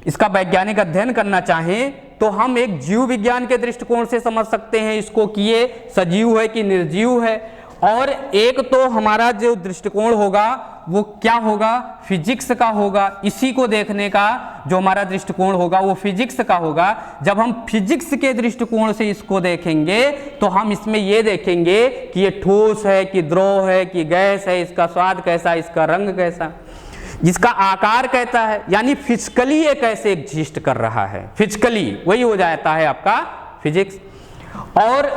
इसका वैज्ञानिक अध्ययन करना चाहें तो हम एक जीव विज्ञान के दृष्टिकोण से समझ सकते हैं इसको कि ये सजीव है कि निर्जीव है, और एक तो हमारा जो दृष्टिकोण होगा वो क्या होगा, फिजिक्स का होगा। इसी को देखने का जो हमारा दृष्टिकोण होगा वो फिजिक्स का होगा। जब हम फिजिक्स के दृष्टिकोण से इसको देखेंगे तो हम इसमें ये देखेंगे कि ये ठोस है कि द्रव है कि गैस है, इसका स्वाद कैसा, इसका रंग कैसा, जिसका आकार कैसा है, यानी फिजिकली ये कैसे एग्जिस्ट कर रहा है, फिजिकली वही हो जाता है आपका फिजिक्स। और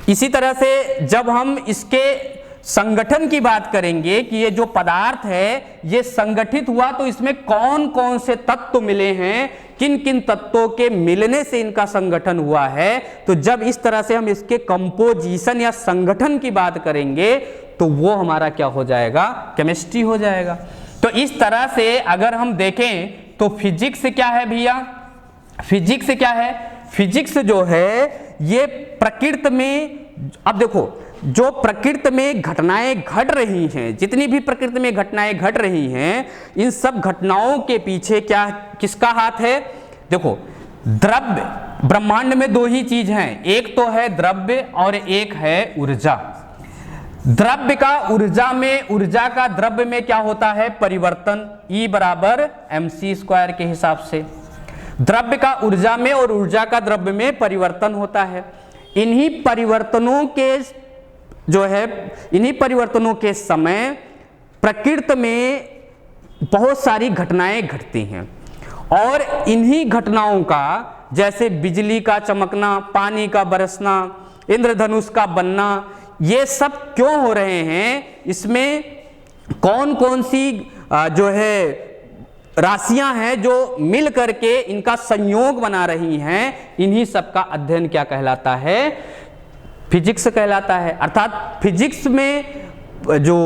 इसी तरह से जब हम इसके संगठन की बात करेंगे कि ये जो पदार्थ है ये संगठित हुआ तो इसमें कौन कौन से तत्व मिले हैं, किन किन तत्वों के मिलने से इनका संगठन हुआ है, तो जब इस तरह से हम इसके कंपोजिशन या संगठन की बात करेंगे तो वो हमारा क्या हो जाएगा, केमिस्ट्री हो जाएगा। तो इस तरह से अगर हम देखें तो फिजिक्स क्या है भैया, फिजिक्स क्या है, फिजिक्स जो है ये प्रकृति में, अब देखो जो प्रकृति में घटनाएं घट रही हैं, जितनी भी प्रकृति में घटनाएं घट रही हैं, इन सब घटनाओं के पीछे क्या किसका हाथ है। देखो द्रव्य, ब्रह्मांड में दो ही चीज हैं, एक तो है द्रव्य और एक है ऊर्जा। द्रव्य का ऊर्जा में, ऊर्जा का द्रव्य में क्या होता है, परिवर्तन, E बराबर mc² के हिसाब से द्रव्य का ऊर्जा में और ऊर्जा का द्रव्य में परिवर्तन होता है। इन्हीं परिवर्तनों के जो है, इन्हीं परिवर्तनों के समय प्रकृति में बहुत सारी घटनाएं घटती हैं, और इन्हीं घटनाओं का, जैसे बिजली का चमकना, पानी का बरसना, इंद्रधनुष का बनना, ये सब क्यों हो रहे हैं, इसमें कौन कौन सी जो है राशियां हैं जो मिल करके इनका संयोग बना रही हैं, इन्हीं सब का अध्ययन क्या कहलाता है, फिजिक्स कहलाता है। अर्थात फिजिक्स में जो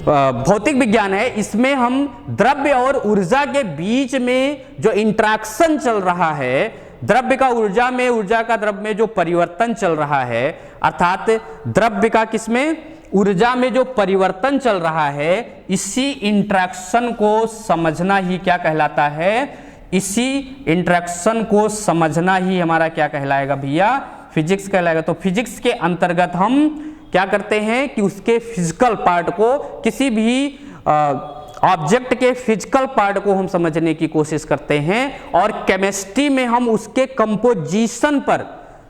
भौतिक विज्ञान है इसमें हम द्रव्य और ऊर्जा के बीच में जो इंटरेक्शन चल रहा है, द्रव्य का ऊर्जा में, ऊर्जा का द्रव्य में जो परिवर्तन चल रहा है, अर्थात द्रव्य का किसमें, ऊर्जा में जो परिवर्तन चल रहा है, इसी इंटरेक्शन को समझना ही क्या कहलाता है, इसी इंटरेक्शन को समझना ही हमारा क्या कहलाएगा भैया, फिजिक्स कहलाएगा। तो फिजिक्स के अंतर्गत हम क्या करते हैं कि उसके फिजिकल पार्ट को, किसी भी ऑब्जेक्ट के फिजिकल पार्ट को हम समझने की कोशिश करते हैं, और केमिस्ट्री में हम उसके कंपोजिशन पर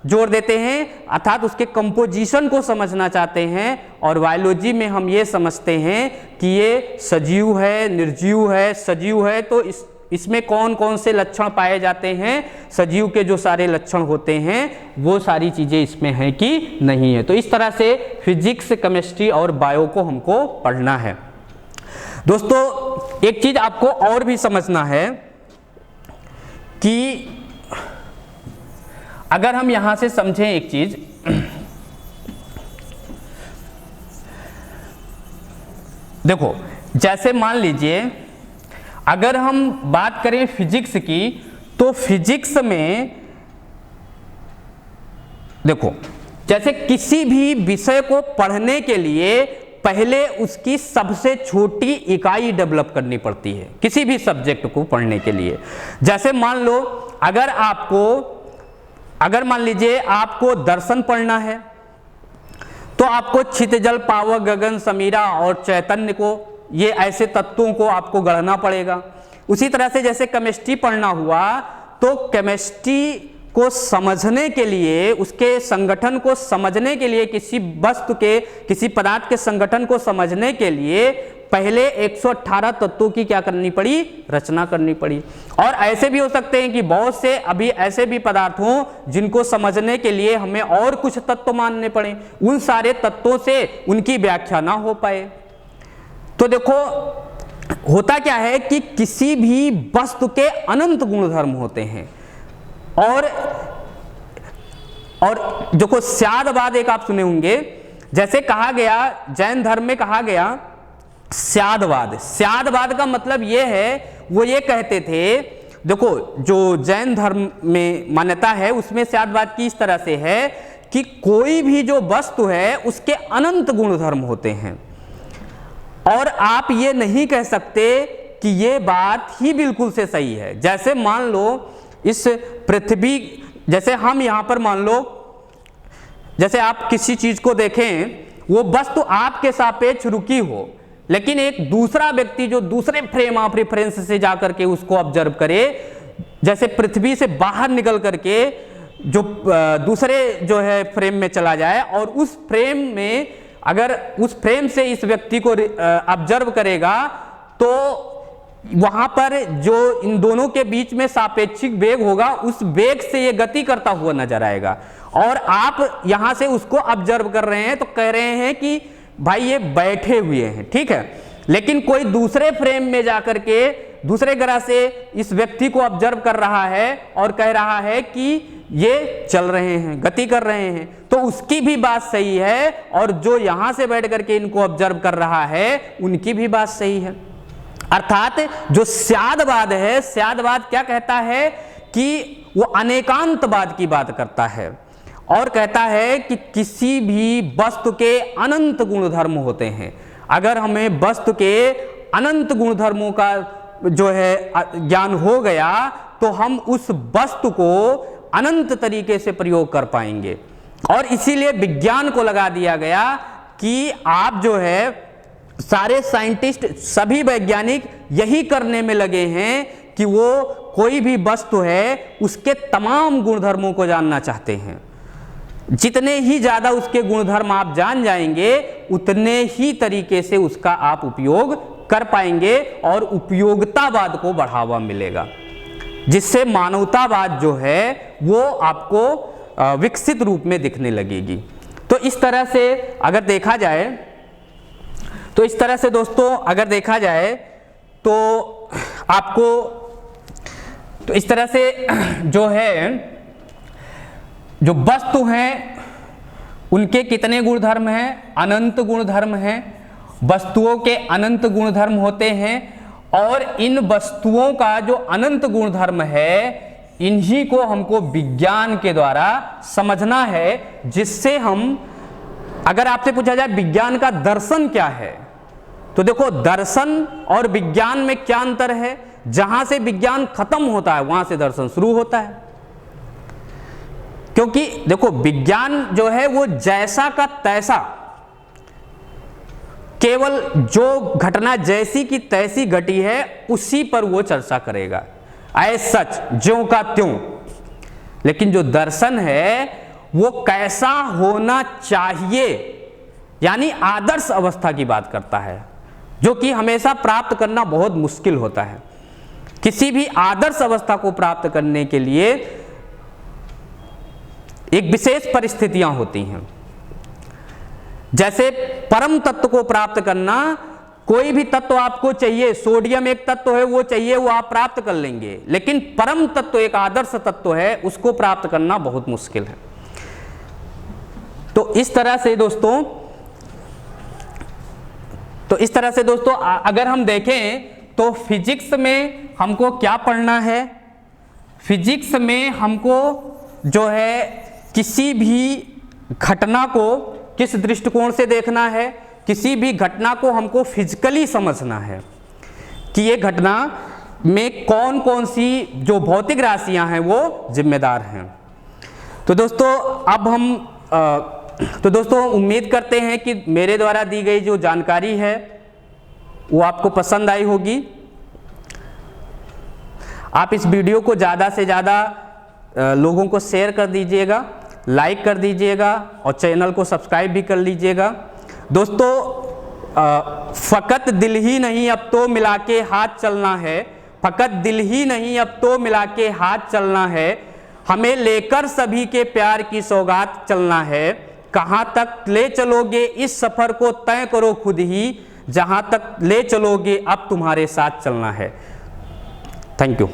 जोर देते हैं, अर्थात उसके कंपोजिशन को समझना चाहते हैं, और बायोलॉजी में हम ये समझते हैं कि ये सजीव है, निर्जीव है, सजीव है तो इसमें कौन कौन से लक्षण पाए जाते हैं, सजीव के जो सारे लक्षण होते हैं वो सारी चीजें इसमें हैं कि नहीं है। तो इस तरह से फिजिक्स, केमिस्ट्री और बायो को हमको पढ़ना है। दोस्तों एक चीज आपको और भी समझना है कि अगर हम यहां से समझें एक चीज, देखो जैसे मान लीजिए अगर हम बात करें फिजिक्स की, तो फिजिक्स में देखो जैसे किसी भी विषय को पढ़ने के लिए पहले उसकी सबसे छोटी इकाई डेवलप करनी पड़ती है, किसी भी सब्जेक्ट को पढ़ने के लिए। जैसे मान लो अगर मान लीजिए आपको दर्शन पढ़ना है तो आपको क्षितिजल, पावक, गगन, समीरा और चैतन्य को, ये ऐसे तत्वों को आपको गढ़ना पड़ेगा। उसी तरह से जैसे केमिस्ट्री पढ़ना हुआ तो केमिस्ट्री को समझने के लिए, उसके संगठन को समझने के लिए, किसी वस्तु के, किसी पदार्थ के संगठन को समझने के लिए पहले 118 तत्वों की क्या करनी पड़ी, रचना करनी पड़ी। और ऐसे भी हो सकते हैं कि बहुत से अभी ऐसे भी पदार्थ हों जिनको समझने के लिए हमें और कुछ तत्व मानने पड़े, उन सारे तत्वों से उनकी व्याख्या ना हो पाए। तो देखो होता क्या है कि किसी भी वस्तु के अनंत गुणधर्म होते हैं, और देखो स्यादवाद एक आप सुने होंगे, जैसे कहा गया जैन धर्म में कहा गया स्यादवाद। स्यादवाद का मतलब ये है, वो ये कहते थे देखो जो जैन धर्म में मान्यता है उसमें स्यादवाद की इस तरह से है कि कोई भी जो वस्तु है उसके अनंत गुण धर्म होते हैं, और आप ये नहीं कह सकते कि ये बात ही बिल्कुल से सही है। जैसे मान लो इस पृथ्वी, जैसे हम यहाँ पर मान लो, जैसे आप किसी चीज को देखें, वो वस्तु आपके सापेक्ष रुकी हो, लेकिन एक दूसरा व्यक्ति जो दूसरे फ्रेम ऑफ रेफरेंस से जाकर के उसको ऑब्जर्व करे, जैसे पृथ्वी से बाहर निकल करके जो दूसरे जो है फ्रेम में चला जाए, और उस फ्रेम में अगर उस फ्रेम से इस व्यक्ति को ऑब्जर्व करेगा तो वहां पर जो इन दोनों के बीच में सापेक्षिक वेग होगा, उस वेग से ये गति करता हुआ नजर आएगा, और आप यहां से उसको ऑब्जर्व कर रहे हैं तो कह रहे हैं कि भाई ये बैठे हुए हैं, ठीक है। लेकिन कोई दूसरे फ्रेम में जाकर के दूसरे ग्रह से इस व्यक्ति को ऑब्जर्व कर रहा है और कह रहा है कि ये चल रहे हैं, गति कर रहे हैं, तो उसकी भी बात सही है, और जो यहां से बैठ करके इनको ऑब्जर्व कर रहा है उनकी भी बात सही है। अर्थात जो स्यादवाद है, स्यादवाद क्या कहता है कि वो अनेकांतवाद की बात करता है, और कहता है कि किसी भी वस्तु के अनंत गुणधर्म होते हैं। अगर हमें वस्तु के अनंत गुणधर्मों का जो है ज्ञान हो गया तो हम उस वस्तु को अनंत तरीके से प्रयोग कर पाएंगे, और इसीलिए विज्ञान को लगा दिया गया कि आप जो है सारे साइंटिस्ट, सभी वैज्ञानिक यही करने में लगे हैं कि वो कोई भी वस्तु है उसके तमाम गुणधर्मों को जानना चाहते हैं। जितने ही ज्यादा उसके गुणधर्म आप जान जाएंगे उतने ही तरीके से उसका आप उपयोग कर पाएंगे, और उपयोगितावाद को बढ़ावा मिलेगा, जिससे मानवतावाद जो है वो आपको विकसित रूप में दिखने लगेगी। तो इस तरह से अगर देखा जाए, तो इस तरह से दोस्तों अगर देखा जाए तो आपको, तो इस तरह से जो है जो वस्तु हैं उनके कितने गुणधर्म हैं? अनंत गुणधर्म हैं। वस्तुओं के अनंत गुणधर्म होते हैं, और इन वस्तुओं का जो अनंत गुणधर्म है इन्हीं को हमको विज्ञान के द्वारा समझना है, जिससे हम, अगर आपसे पूछा जाए विज्ञान का दर्शन क्या है, तो देखो दर्शन और विज्ञान में क्या अंतर है? जहां से विज्ञान खत्म होता है वहां से दर्शन शुरू होता है। क्योंकि देखो विज्ञान जो है वो जैसा का तैसा, केवल जो घटना जैसी की तैसी घटी है उसी पर वो चर्चा करेगा, एज सच, ज्यों का त्यों। लेकिन जो दर्शन है वो कैसा होना चाहिए, यानी आदर्श अवस्था की बात करता है, जो कि हमेशा प्राप्त करना बहुत मुश्किल होता है। किसी भी आदर्श अवस्था को प्राप्त करने के लिए एक विशेष परिस्थितियां होती हैं। जैसे परम तत्व को प्राप्त करना, कोई भी तत्व आपको चाहिए, सोडियम एक तत्व है वो चाहिए, वो आप प्राप्त कर लेंगे, लेकिन परम तत्व एक आदर्श तत्व है, उसको प्राप्त करना बहुत मुश्किल है। तो इस तरह से दोस्तों अगर हम देखें तो फिजिक्स में हमको क्या पढ़ना है? फिजिक्स में हमको जो है किसी भी घटना को किस दृष्टिकोण से देखना है, किसी भी घटना को हमको फिजिकली समझना है कि ये घटना में कौन कौन सी जो भौतिक राशियां हैं वो जिम्मेदार हैं। तो दोस्तों अब हम उम्मीद करते हैं कि मेरे द्वारा दी गई जो जानकारी है वो आपको पसंद आई होगी। आप इस वीडियो को ज़्यादा से ज़्यादा लोगों को शेयर कर दीजिएगा, लाइक कर दीजिएगा, और चैनल को सब्सक्राइब भी कर लीजिएगा। दोस्तों फ़कत दिल ही नहीं अब तो मिला के हाथ चलना है, फ़कत दिल ही नहीं अब तो मिला के हाथ चलना है, हमें लेकर सभी के प्यार की सौगात चलना है। कहाँ तक ले चलोगे इस सफ़र को तय करो खुद ही, जहाँ तक ले चलोगे अब तुम्हारे साथ चलना है। Thank you.